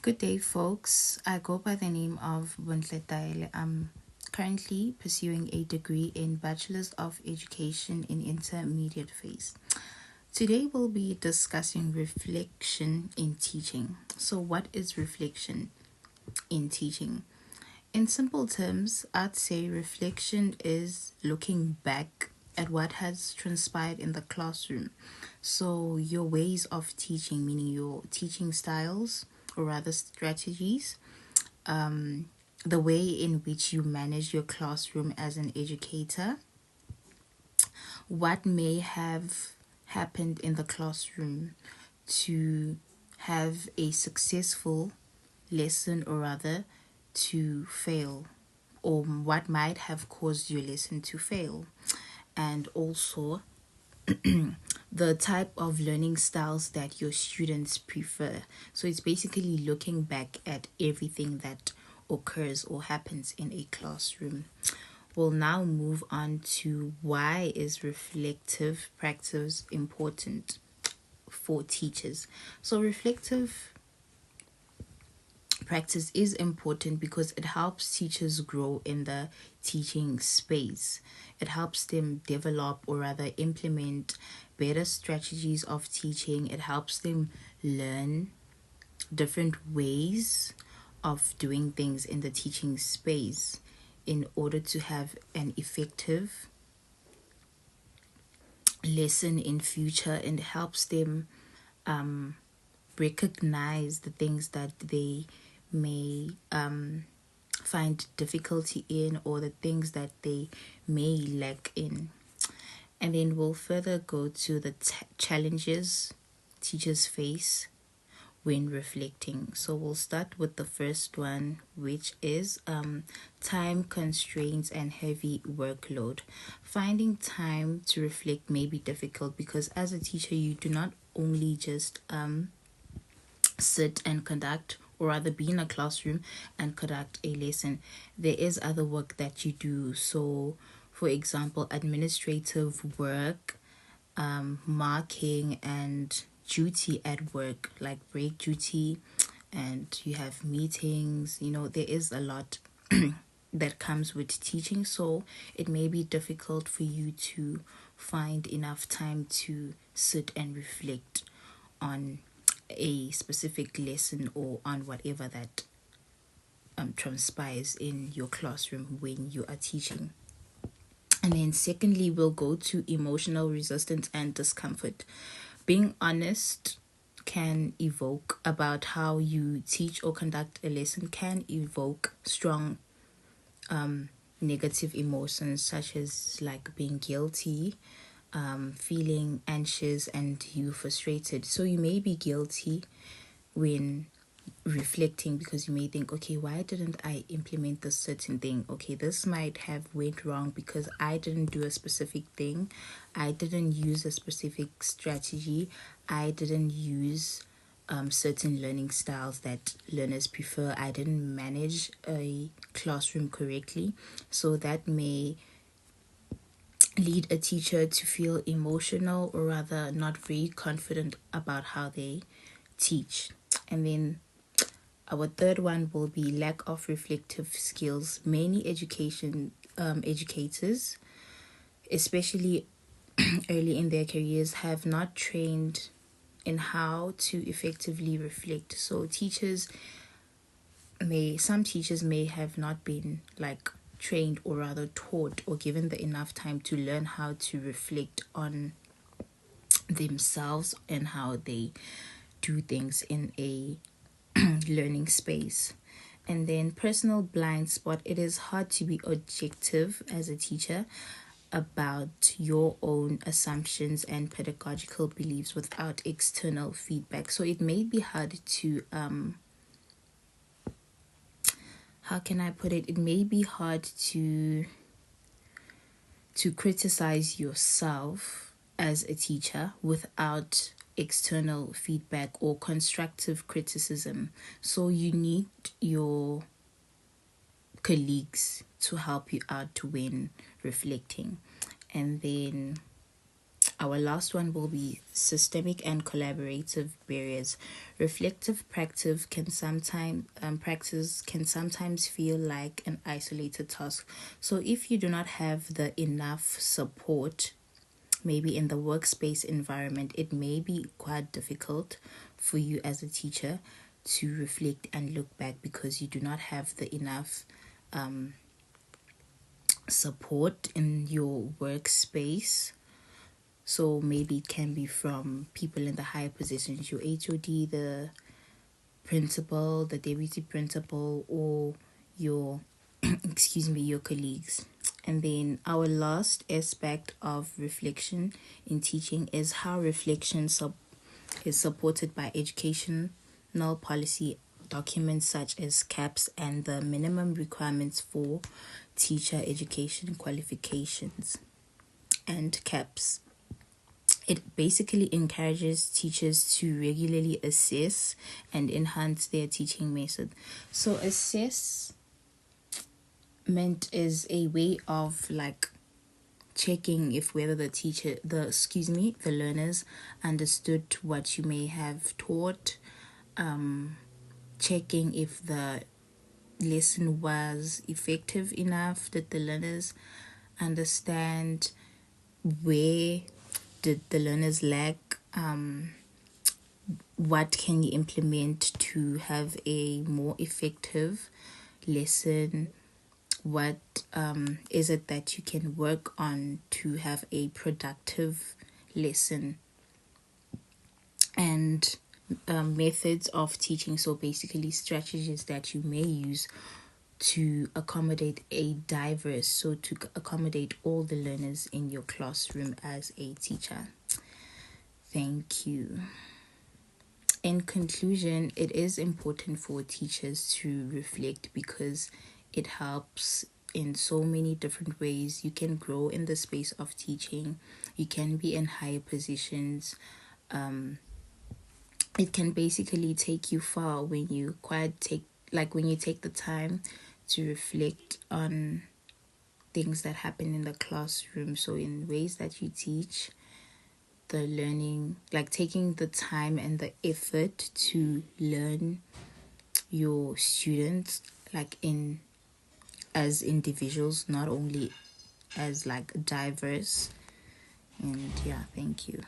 Good day, folks. I go by the name of Bontle Taele. I'm currently pursuing a degree in Bachelor's of Education in Intermediate Phase. Today, we'll be discussing reflection in teaching. So, what is reflection in teaching? In simple terms, I'd say reflection is looking back at what has transpired in the classroom. So, your ways of teaching, meaning your teaching styles or rather strategies, the way in which you manage your classroom as an educator, what may have happened in the classroom to have a successful lesson or rather to fail, or what might have caused your lesson to fail, and also the type of learning styles that your students prefer. So it's basically looking back at everything that occurs or happens in a classroom. We'll now move on to why is reflective practice important for teachers. So reflective practice is important because it helps teachers grow in the teaching space. It helps them develop or rather implement better strategies of teaching. It helps them learn different ways of doing things in the teaching space in order to have an effective lesson in future, and helps them recognize the things that they may find difficulty in, or the things that they may lack in. And then we'll further go to the challenges teachers face when reflecting. So we'll start with the first one, which is time constraints and heavy workload. Finding time to reflect may be difficult because as a teacher, you do not only just sit and conduct, or rather be in a classroom and conduct a lesson. There is other work that you do. So for example, administrative work, marking and duty at work, like break duty, and you have meetings. There is a lot that comes with teaching, so it may be difficult for you to find enough time to sit and reflect on a specific lesson or on whatever that transpires in your classroom when you are teaching. And then secondly, we'll go to emotional resistance and discomfort. Being honest can evoke about how you teach or conduct a lesson can evoke strong negative emotions, such as like being guilty, feeling anxious, and you frustrated. So you may be guilty when reflecting because you may think, okay, why didn't I implement this certain thing? Okay, this might have went wrong because I didn't do a specific thing. I didn't use a specific strategy. I didn't use certain learning styles that learners prefer. I didn't manage a classroom correctly. So that may lead a teacher to feel emotional, or rather not very confident about how they teach. And then our third one will be lack of reflective skills. Many educators, especially early in their careers, have not trained in how to effectively reflect. So some teachers may have not been like trained, or rather taught or given the enough time to learn how to reflect on themselves and how they do things in a learning space. And then personal blind spot. It is hard to be objective as a teacher about your own assumptions and pedagogical beliefs without external feedback. So it may be hard to how can I put it? It may be hard to criticize yourself as a teacher without external feedback or constructive criticism. So you need your colleagues to help you out when reflecting. And then Our last one will be systemic and collaborative barriers. Reflective practice can sometimes feel like an isolated task. So if you do not have the enough support, maybe in the workspace environment, it may be quite difficult for you as a teacher to reflect and look back because you do not have the enough support in your workspace. So maybe it can be from people in the higher positions, your HOD, the principal, the deputy principal, or your your colleagues. And then our last aspect of reflection in teaching is how reflection is supported by educational policy documents such as CAPS and the minimum requirements for teacher education qualifications. And CAPS, it basically encourages teachers to regularly assess and enhance their teaching method. So assessment is a way of like checking if whether the learners understood what you may have taught, checking if the lesson was effective enough, did the learners understand, where did the learners lack, what can you implement to have a more effective lesson, what is it that you can work on to have a productive lesson, and methods of teaching. So basically strategies that you may use to accommodate to accommodate all the learners in your classroom as a teacher. Thank you. In conclusion, it is important for teachers to reflect because it helps in so many different ways. You can grow in the space of teaching, you can be in higher positions. It can basically take you far when you take the time to reflect on things that happen in the classroom. So in ways that you teach, the learning, like taking the time and the effort to learn your students, like in as individuals, not only as like diverse. And yeah, thank you.